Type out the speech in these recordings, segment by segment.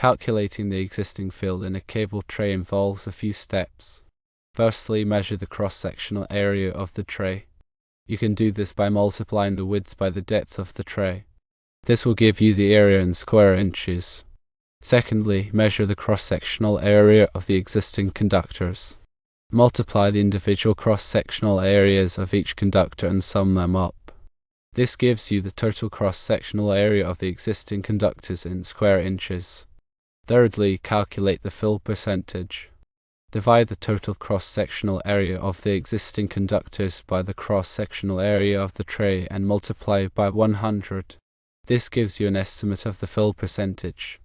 Calculating the existing fill in a cable tray involves a few steps. Firstly, measure the cross-sectional area of the tray. You can do this by multiplying the width by the depth of the tray. This will give you the area in square inches. Secondly, measure the cross-sectional area of the existing conductors. Multiply the individual cross-sectional areas of each conductor and sum them up. This gives you the total cross-sectional area of the existing conductors in square inches. Thirdly, calculate the fill percentage. Divide the total cross-sectional area of the existing conductors by the cross-sectional area of the tray and multiply by 100. This gives you an estimate of the fill percentage.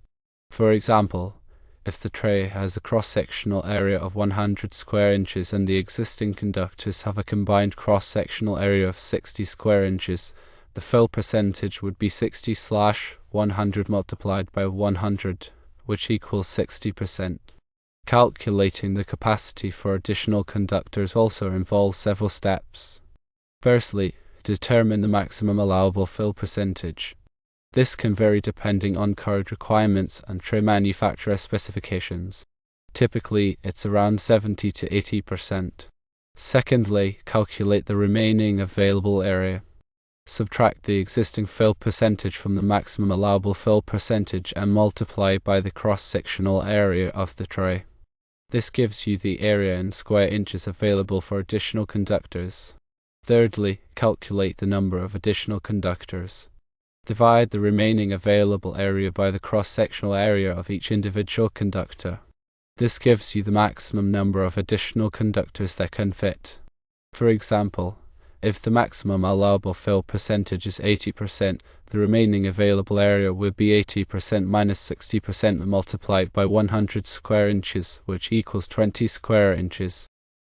For example, if the tray has a cross-sectional area of 100 square inches and the existing conductors have a combined cross-sectional area of 60 square inches, the fill percentage would be 60/100 multiplied by 100, which equals 60%. Calculating the capacity for additional conductors also involves several steps. Firstly, determine the maximum allowable fill percentage. This can vary depending on code requirements and tray manufacturer specifications. Typically, it's around 70 to 80%. Secondly, calculate the remaining available area. Subtract the existing fill percentage from the maximum allowable fill percentage and multiply by the cross-sectional area of the tray. This gives you the area in square inches available for additional conductors. Thirdly, calculate the number of additional conductors. Divide the remaining available area by the cross-sectional area of each individual conductor. This gives you the maximum number of additional conductors that can fit. For example, if the maximum allowable fill percentage is 80%, the remaining available area will be 80% minus 60% multiplied by 100 square inches, which equals 20 square inches.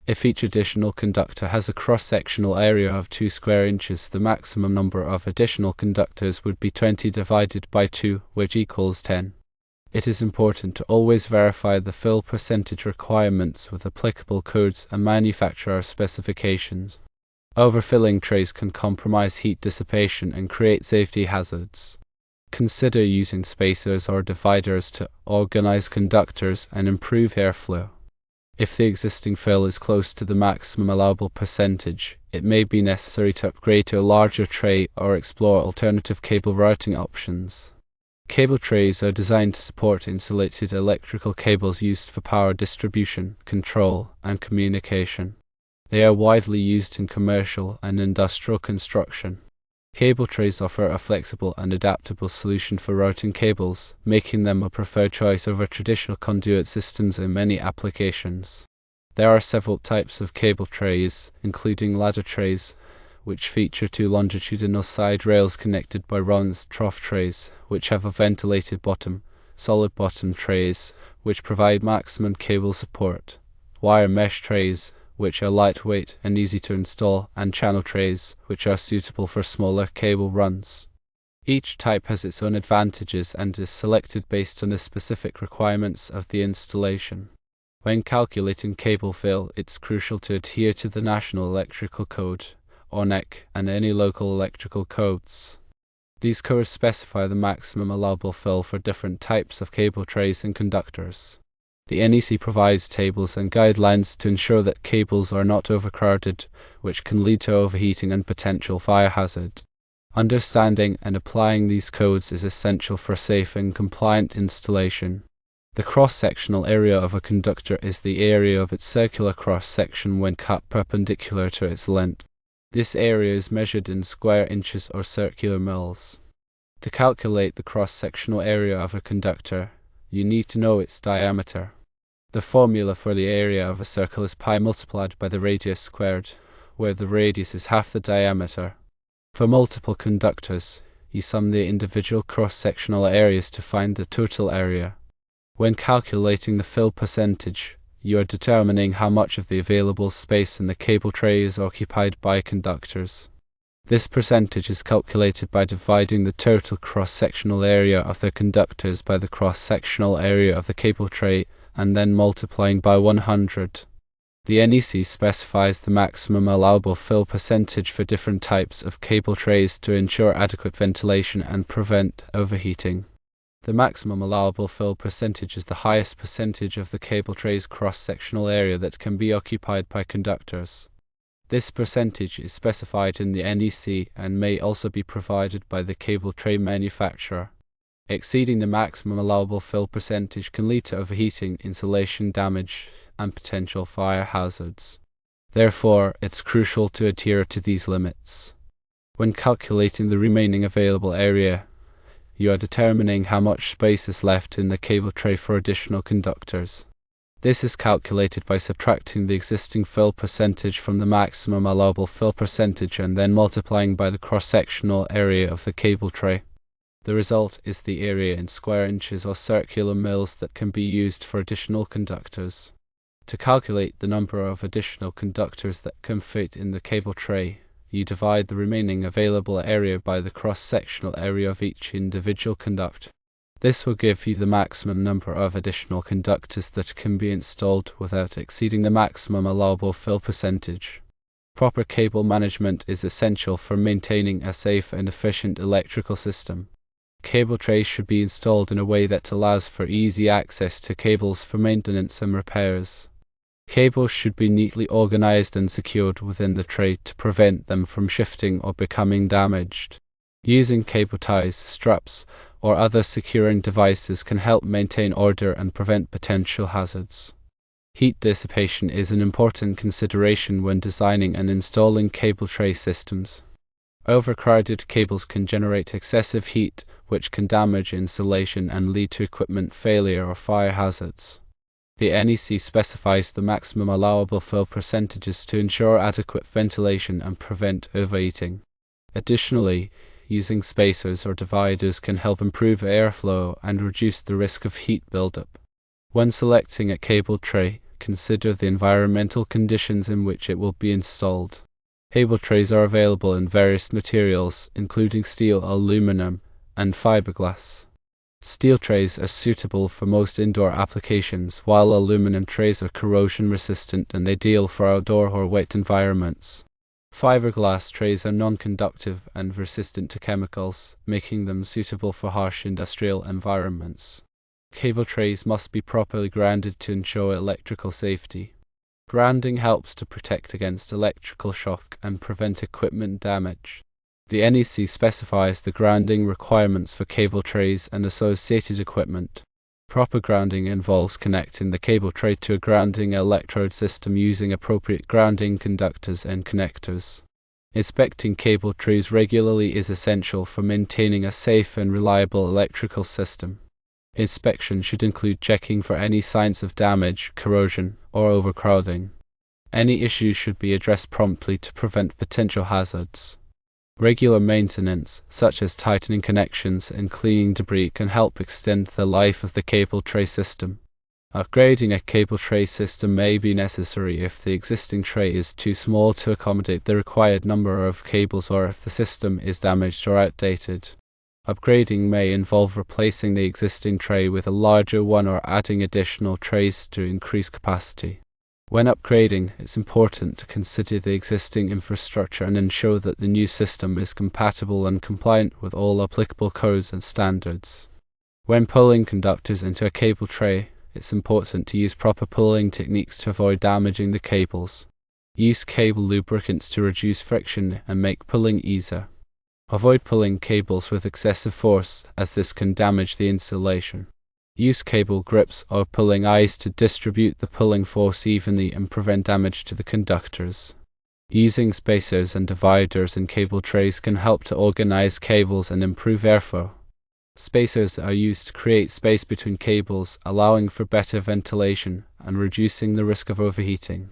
If each additional conductor has a cross-sectional area of 2 square inches, the maximum number of additional conductors would be 20 divided by 2, which equals 10. It is important to always verify the fill percentage requirements with applicable codes and manufacturer specifications. Overfilling trays can compromise heat dissipation and create safety hazards. Consider using spacers or dividers to organize conductors and improve airflow. If the existing fill is close to the maximum allowable percentage, it may be necessary to upgrade to a larger tray or explore alternative cable routing options. Cable trays are designed to support insulated electrical cables used for power distribution, control, and communication. They are widely used in commercial and industrial construction. Cable trays offer a flexible and adaptable solution for routing cables, making them a preferred choice over traditional conduit systems in many applications. There are several types of cable trays, including ladder trays, which feature 2 longitudinal side rails connected by rungs, trough trays, which have a ventilated bottom, solid bottom trays, which provide maximum cable support, wire mesh trays, which are lightweight and easy to install, and channel trays, which are suitable for smaller cable runs. Each type has its own advantages and is selected based on the specific requirements of the installation. When calculating cable fill, it's crucial to adhere to the National Electrical Code, or NEC, and any local electrical codes. These codes specify the maximum allowable fill for different types of cable trays and conductors. The NEC provides tables and guidelines to ensure that cables are not overcrowded, which can lead to overheating and potential fire hazard. Understanding and applying these codes is essential for safe and compliant installation. The cross-sectional area of a conductor is the area of its circular cross-section when cut perpendicular to its length. This area is measured in square inches or circular mils. To calculate the cross-sectional area of a conductor, you need to know its diameter. The formula for the area of a circle is pi multiplied by the radius squared, where the radius is half the diameter. For multiple conductors, you sum the individual cross-sectional areas to find the total area. When calculating the fill percentage, you are determining how much of the available space in the cable tray is occupied by conductors. This percentage is calculated by dividing the total cross-sectional area of the conductors by the cross-sectional area of the cable tray and then multiplying by 100. The NEC specifies the maximum allowable fill percentage for different types of cable trays to ensure adequate ventilation and prevent overheating. The maximum allowable fill percentage is the highest percentage of the cable tray's cross-sectional area that can be occupied by conductors. This percentage is specified in the NEC and may also be provided by the cable tray manufacturer. Exceeding the maximum allowable fill percentage can lead to overheating, insulation damage, and potential fire hazards. Therefore, it's crucial to adhere to these limits. When calculating the remaining available area, you are determining how much space is left in the cable tray for additional conductors. This is calculated by subtracting the existing fill percentage from the maximum allowable fill percentage and then multiplying by the cross-sectional area of the cable tray. The result is the area in square inches or circular mils that can be used for additional conductors. To calculate the number of additional conductors that can fit in the cable tray, you divide the remaining available area by the cross-sectional area of each individual conductor. This will give you the maximum number of additional conductors that can be installed without exceeding the maximum allowable fill percentage. Proper cable management is essential for maintaining a safe and efficient electrical system. Cable trays should be installed in a way that allows for easy access to cables for maintenance and repairs. Cables should be neatly organized and secured within the tray to prevent them from shifting or becoming damaged. Using cable ties, straps, or other securing devices can help maintain order and prevent potential hazards. Heat dissipation is an important consideration when designing and installing cable tray systems. Overcrowded cables can generate excessive heat, which can damage insulation and lead to equipment failure or fire hazards. The NEC specifies the maximum allowable fill percentages to ensure adequate ventilation and prevent overheating. Additionally, using spacers or dividers can help improve airflow and reduce the risk of heat buildup. When selecting a cable tray, consider the environmental conditions in which it will be installed. Cable trays are available in various materials, including steel, aluminum, and fiberglass. Steel trays are suitable for most indoor applications, while aluminum trays are corrosion resistant and ideal for outdoor or wet environments. Fiberglass trays are non-conductive and resistant to chemicals, making them suitable for harsh industrial environments. Cable trays must be properly grounded to ensure electrical safety. Grounding helps to protect against electrical shock and prevent equipment damage. The NEC specifies the grounding requirements for cable trays and associated equipment. Proper grounding involves connecting the cable tray to a grounding electrode system using appropriate grounding conductors and connectors. Inspecting cable trays regularly is essential for maintaining a safe and reliable electrical system. Inspection should include checking for any signs of damage, corrosion, or overcrowding. Any issues should be addressed promptly to prevent potential hazards. Regular maintenance, such as tightening connections and cleaning debris, can help extend the life of the cable tray system. Upgrading a cable tray system may be necessary if the existing tray is too small to accommodate the required number of cables or if the system is damaged or outdated. Upgrading may involve replacing the existing tray with a larger one or adding additional trays to increase capacity. When upgrading, it's important to consider the existing infrastructure and ensure that the new system is compatible and compliant with all applicable codes and standards. When pulling conductors into a cable tray, it's important to use proper pulling techniques to avoid damaging the cables. Use cable lubricants to reduce friction and make pulling easier. Avoid pulling cables with excessive force, as this can damage the insulation. Use cable grips or pulling eyes to distribute the pulling force evenly and prevent damage to the conductors. Using spacers and dividers in cable trays can help to organize cables and improve airflow. Spacers are used to create space between cables, allowing for better ventilation and reducing the risk of overheating.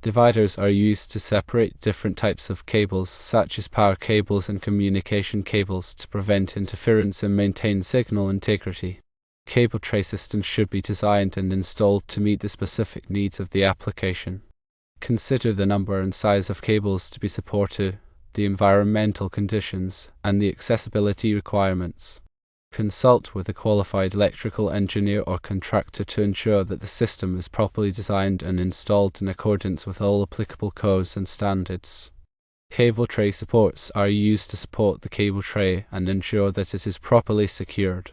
Dividers are used to separate different types of cables, such as power cables and communication cables, to prevent interference and maintain signal integrity. Cable tray systems should be designed and installed to meet the specific needs of the application. Consider the number and size of cables to be supported, the environmental conditions, and the accessibility requirements. Consult with a qualified electrical engineer or contractor to ensure that the system is properly designed and installed in accordance with all applicable codes and standards. Cable tray supports are used to support the cable tray and ensure that it is properly secured.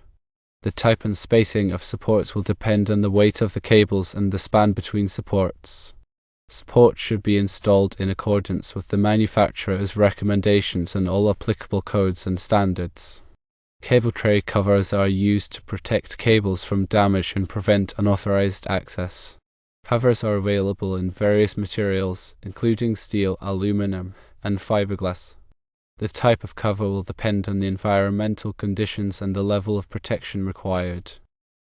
The type and spacing of supports will depend on the weight of the cables and the span between supports. Support should be installed in accordance with the manufacturer's recommendations and all applicable codes and standards. Cable tray covers are used to protect cables from damage and prevent unauthorized access. Covers are available in various materials, including steel, aluminum, and fiberglass. The type of cover will depend on the environmental conditions and the level of protection required.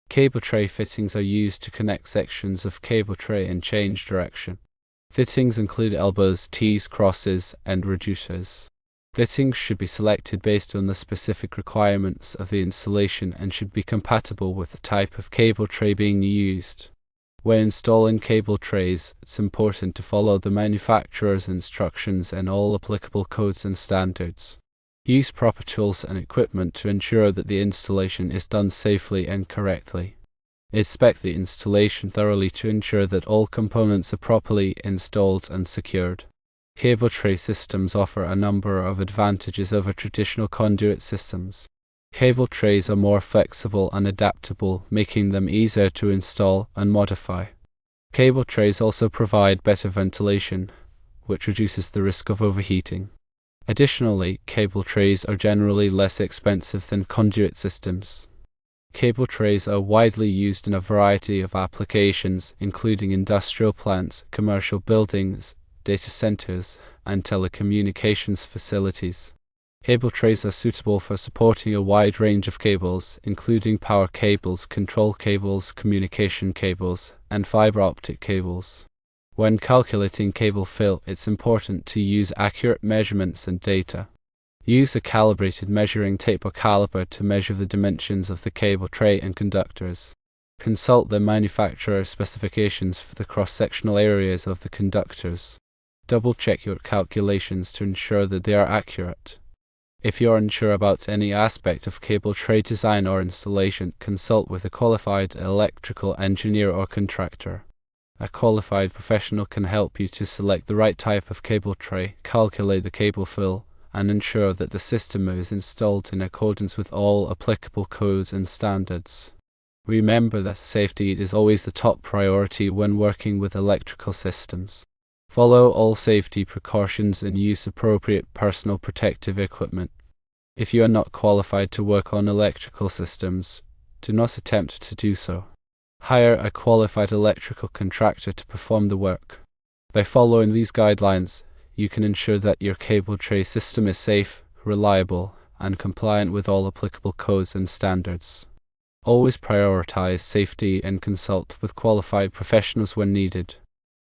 Cable tray fittings are used to connect sections of cable tray and change direction. Fittings include elbows, T's, crosses, and reducers. Fittings should be selected based on the specific requirements of the installation and should be compatible with the type of cable tray being used. When installing cable trays, it's important to follow the manufacturer's instructions and all applicable codes and standards. Use proper tools and equipment to ensure that the installation is done safely and correctly. Inspect the installation thoroughly to ensure that all components are properly installed and secured. Cable tray systems offer a number of advantages over traditional conduit systems. Cable trays are more flexible and adaptable, making them easier to install and modify. Cable trays also provide better ventilation, which reduces the risk of overheating. Additionally, cable trays are generally less expensive than conduit systems. Cable trays are widely used in a variety of applications, including industrial plants, commercial buildings, data centers, and telecommunications facilities. Cable trays are suitable for supporting a wide range of cables, including power cables, control cables, communication cables, and fiber optic cables. When calculating cable fill, it's important to use accurate measurements and data. Use a calibrated measuring tape or caliper to measure the dimensions of the cable tray and conductors. Consult the manufacturer specifications for the cross-sectional areas of the conductors. Double-check your calculations to ensure that they are accurate. If you are unsure about any aspect of cable tray design or installation, consult with a qualified electrical engineer or contractor. A qualified professional can help you to select the right type of cable tray, calculate the cable fill, and ensure that the system is installed in accordance with all applicable codes and standards. Remember that safety is always the top priority when working with electrical systems. Follow all safety precautions and use appropriate personal protective equipment. If you are not qualified to work on electrical systems, do not attempt to do so. Hire a qualified electrical contractor to perform the work. By following these guidelines, you can ensure that your cable tray system is safe, reliable, and compliant with all applicable codes and standards. Always prioritize safety and consult with qualified professionals when needed.